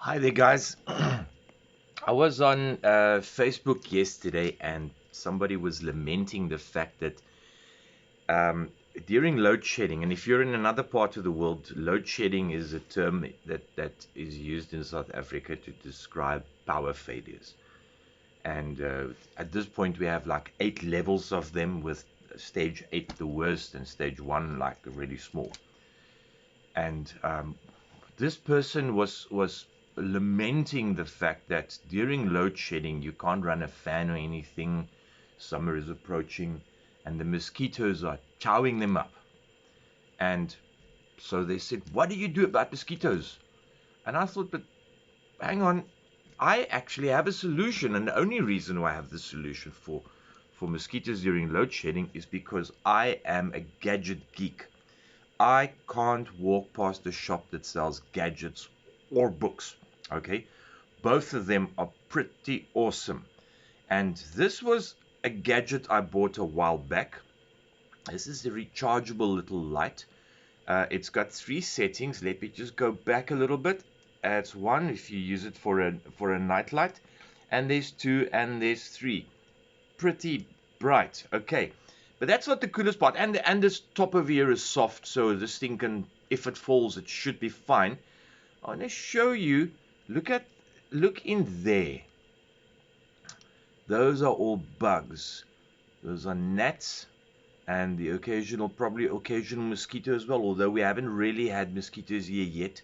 Hi there, guys. I was on Facebook yesterday and somebody was lamenting the fact that um, during load shedding, and if you're in another part of the world, load shedding is a term that is used in South Africa to describe power failures. And at this point, we have like 8 levels of them, with stage 8 the worst and stage 1 like really small. And this person was lamenting the fact that during load shedding you can't run a fan or anything. Summer is approaching, and the mosquitoes are chowing them up. And so they said, "What do you do about mosquitoes?" And I thought, but hang on, I actually have a solution, and the only reason why I have the solution for mosquitoes during load shedding is because I am a gadget geek. I can't walk past a shop that sells gadgets or books. Okay, both of them are pretty awesome. And this was a gadget I bought a while back. This is a rechargeable little light. It's got 3 settings. Let me just go back a little bit. It's 1 if you use it for a night light, and there's 2 and there's 3. Pretty bright. Okay, but that's not the coolest part. And this top over here is soft, so this thing can, if it falls, it should be fine. I want to show you. Look in there. Those are all bugs. Those are gnats and the probably occasional mosquito as well. Although we haven't really had mosquitoes here yet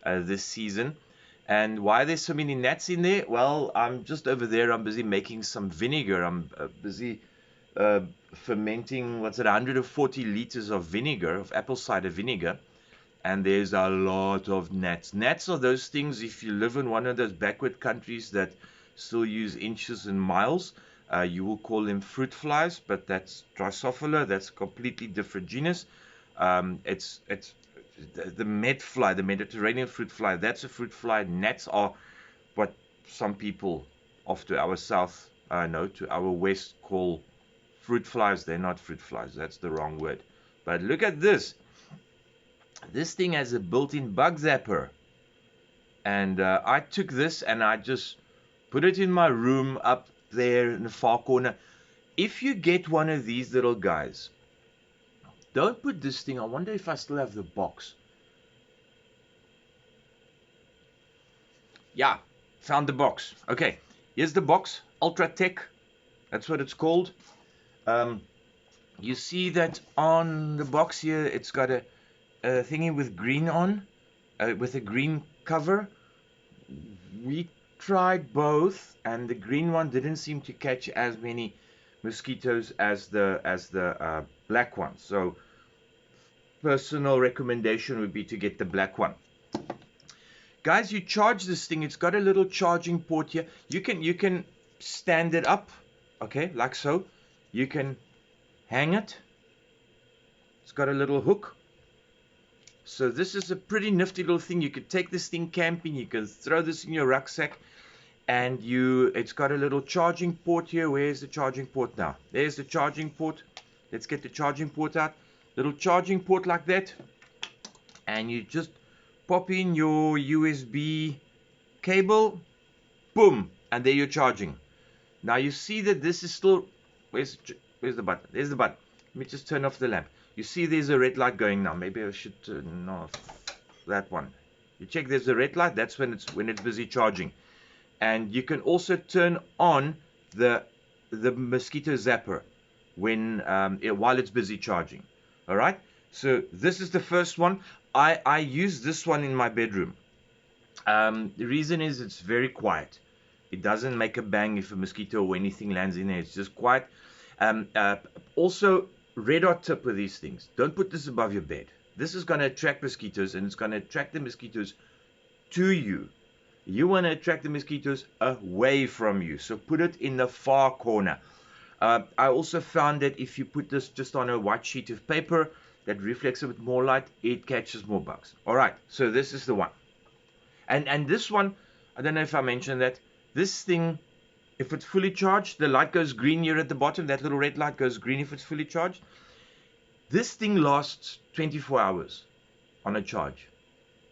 this season. And why there's so many gnats in there? Well, I'm just over there. I'm busy making some vinegar. I'm busy fermenting, 140 liters of vinegar, of apple cider vinegar. And there's a lot of gnats. Gnats are those things, if you live in one of those backward countries that still use inches and miles, you will call them fruit flies, but that's Drosophila. That's a completely different genus. It's the med fly, the Mediterranean fruit fly. That's a fruit fly. Gnats are what some people off to our south, to our west call fruit flies. They're not fruit flies. That's the wrong word. But look at this. This thing has a built-in bug zapper. And I took this and I just put it in my room up there in the far corner. If you get one of these little guys, don't put this thing. I wonder if I still have the box. Yeah, found the box. Okay, here's the box. Ultra Tech. That's what it's called. You see that on the box here, it's got a thingy with green on, with a green cover. We tried both, and the green one didn't seem to catch as many mosquitoes as the black one. So personal recommendation would be to get the black one. Guys, you charge this thing. It's got a little charging port here. You can stand it up, okay, like so. You can hang it. It's got a little hook. So this is a pretty nifty little thing. You could take this thing camping. You can throw this in your rucksack, and it's got a little charging port here. Where's the charging port now? There's the charging port. Let's get the charging port out. Little charging port like that, and you just pop in your USB cable. Boom, and there you're charging. Now you see that this is still, where's the button? There's the button. Let me just turn off the lamp. You see there's a red light going now. Maybe I should turn off that one. You check, there's a red light. That's when it's busy charging. And you can also turn on the mosquito zapper while it's busy charging. All right. So this is the first one. I use this one in my bedroom. The reason is it's very quiet. It doesn't make a bang if a mosquito or anything lands in there. It's just quiet. Also, red hot tip with these things. Don't put this above your bed. This is going to attract mosquitoes, and it's going to attract the mosquitoes to you. You want to attract the mosquitoes away from you. So put it in the far corner. I also found that if you put this just on a white sheet of paper that reflects a bit more light, it catches more bugs. All right, so this is the one. And this one, I don't know if I mentioned that. This thing, if it's fully charged, the light goes green here at the bottom. That little red light goes green if it's fully charged. This thing lasts 24 hours on a charge.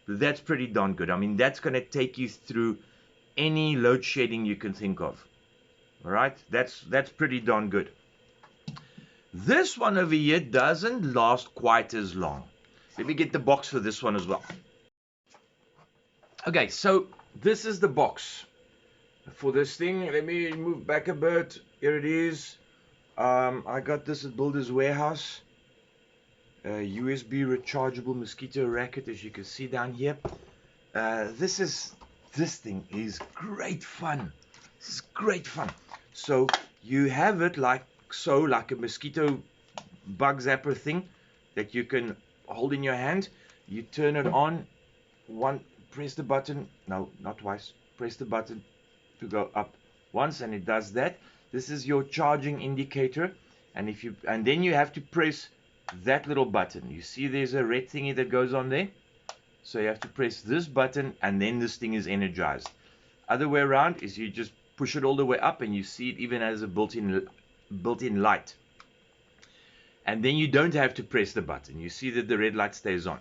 That's pretty darn good. I mean, that's going to take you through any load shedding you can think of. All right, that's pretty darn good. This one over here doesn't last quite as long. Let me get the box for this one as well. Okay, so this is the box for this thing. Let me move back a bit. Here it is. I got this at Builder's Warehouse. USB rechargeable mosquito racket, as you can see down here. This thing is great fun. This is great fun. So you have it like a mosquito bug zapper thing that you can hold in your hand. You turn it on. Press the button. No, not twice. Press the button to go up once, and it does that. This is your charging indicator, and then you have to press that little button. You see there's a red thingy that goes on there, so you have to press this button, and then this thing is energized. Other way around is you just push it all the way up, and you see it even has a built-in light, and then you don't have to press the button. You see that the red light stays on.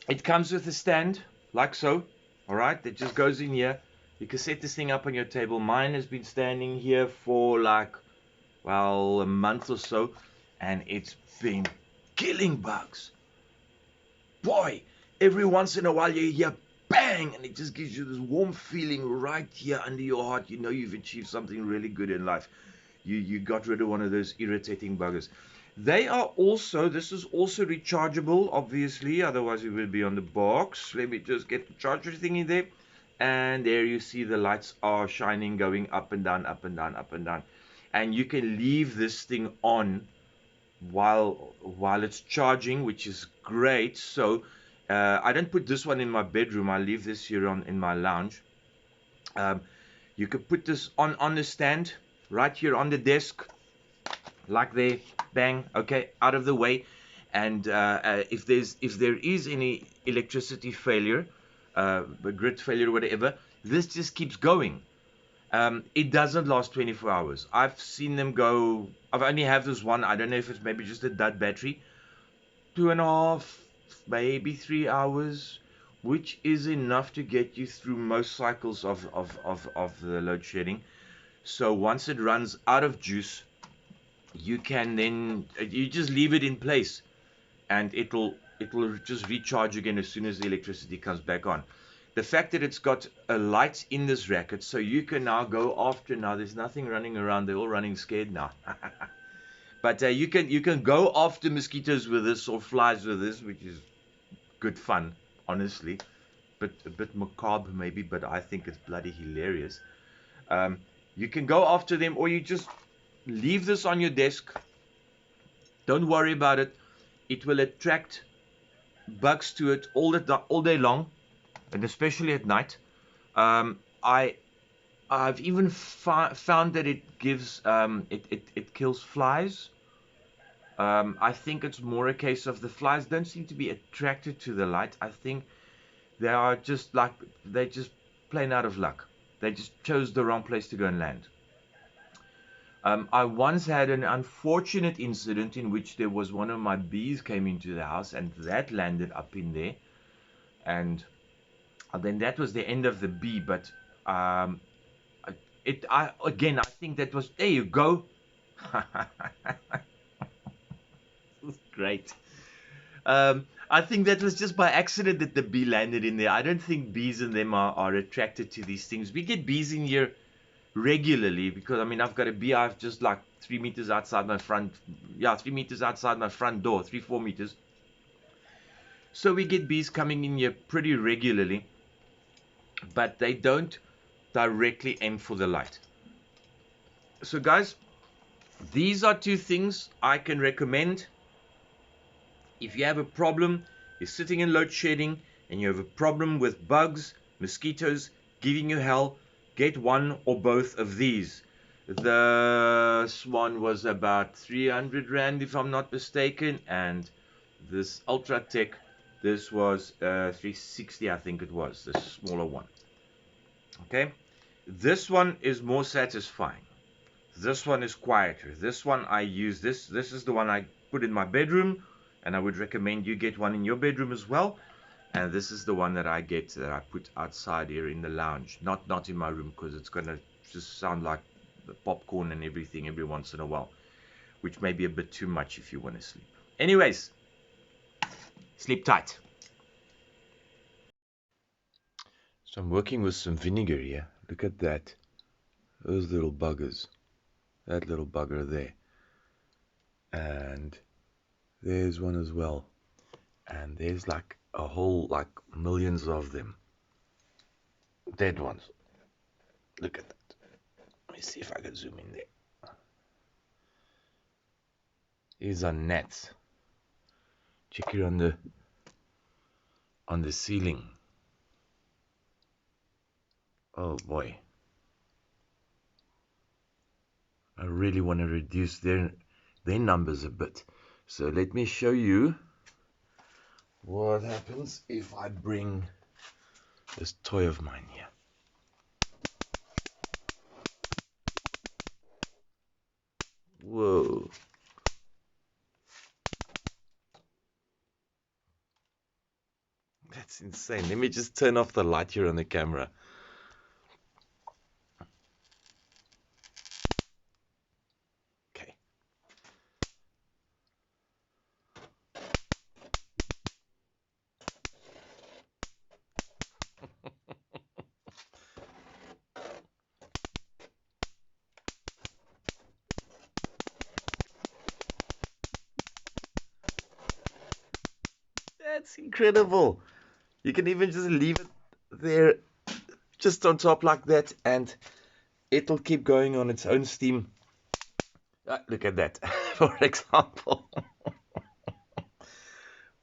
It comes with a stand like so. All right, that just goes in here. You can set this thing up on your table. Mine has been standing here for like, well, a month or so, and it's been killing bugs. Boy, every once in a while you hear bang, and it just gives you this warm feeling right here under your heart. You know you've achieved something really good in life. You got rid of one of those irritating buggers. This is also rechargeable, obviously, otherwise it will be on the box. Let me just get the charger thing in there. And there you see the lights are shining, going up and down, up and down, up and down. And you can leave this thing on while it's charging, which is great. So I don't put this one in my bedroom. I leave this here in my lounge. You could put this on the stand right here on the desk, like there, bang, okay, out of the way. And if there is any electricity failure, grid failure, whatever, this just keeps going. It doesn't last 24 hours. I've seen them go. I've only have this one. I don't know if it's maybe just a dud battery. 2.5, maybe 3 hours, which is enough to get you through most cycles of the load shedding. So once it runs out of juice, you just leave it in place, and it'll just recharge again as soon as the electricity comes back on. The fact that it's got a light in this racket, so you can now go after. Now there's nothing running around. They're all running scared now. But you can go after mosquitoes with this, or flies with this, which is good fun, honestly. A bit macabre maybe, but I think it's bloody hilarious. You can go after them, or you just leave this on your desk. Don't worry about it. It will attract bugs to it all day long, and especially at night. I've even found that it gives it kills flies. I think it's more a case of the flies don't seem to be attracted to the light. I think they're just plain out of luck. They just chose the wrong place to go and land. I once had an unfortunate incident in which there was one of my bees came into the house, and that landed up in there, and then that was the end of the bee. But I think that was, there you go. Great. I think that was just by accident that the bee landed in there. I don't think bees and them are attracted to these things. We get bees in here regularly, because I mean, I've got a beehive just like 3 meters outside my front. Yeah, 3 meters outside my front door, 3-4 meters. So we get bees coming in here pretty regularly, but they don't directly aim for the light. So guys, these are two things I can recommend. If you have a problem, you're sitting in load shedding, and you have a problem with bugs, mosquitoes giving you hell, get one or both of these. This one was about 300 Rand, if I'm not mistaken, and this Ultra Tech, this was 360, I think it was, the smaller one. Okay, this one is more satisfying. This one is quieter. This one I use, this is the one I put in my bedroom, and I would recommend you get one in your bedroom as well. And this is the one that I get, that I put outside here in the lounge, not in my room, because it's gonna just sound like the popcorn and everything every once in a while, which may be a bit too much if you want to sleep. Anyways, sleep tight. So I'm working with some vinegar here. Look at that. Those little buggers. That little bugger there. And there's one as well. And there's like a whole, like millions of them. Dead ones. Look at that. Let me see if I can zoom in there. These are gnats. Check it on the ceiling. Oh boy. I really want to reduce their numbers a bit. So let me show you what happens if I bring this toy of mine here. Whoa. That's insane. Let me just turn off the light here on the camera. Okay. That's incredible. You can even just leave it there just on top like that, and it'll keep going on its own steam. Look at that, for example.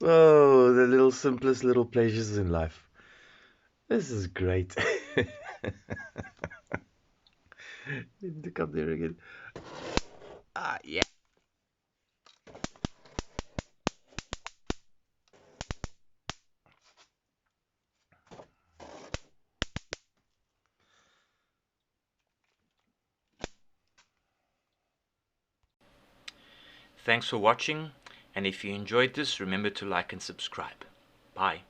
Oh, the little simplest little pleasures in life. This is great. Need to come there again. Yeah. Thanks for watching, and if you enjoyed this, remember to like and subscribe. Bye.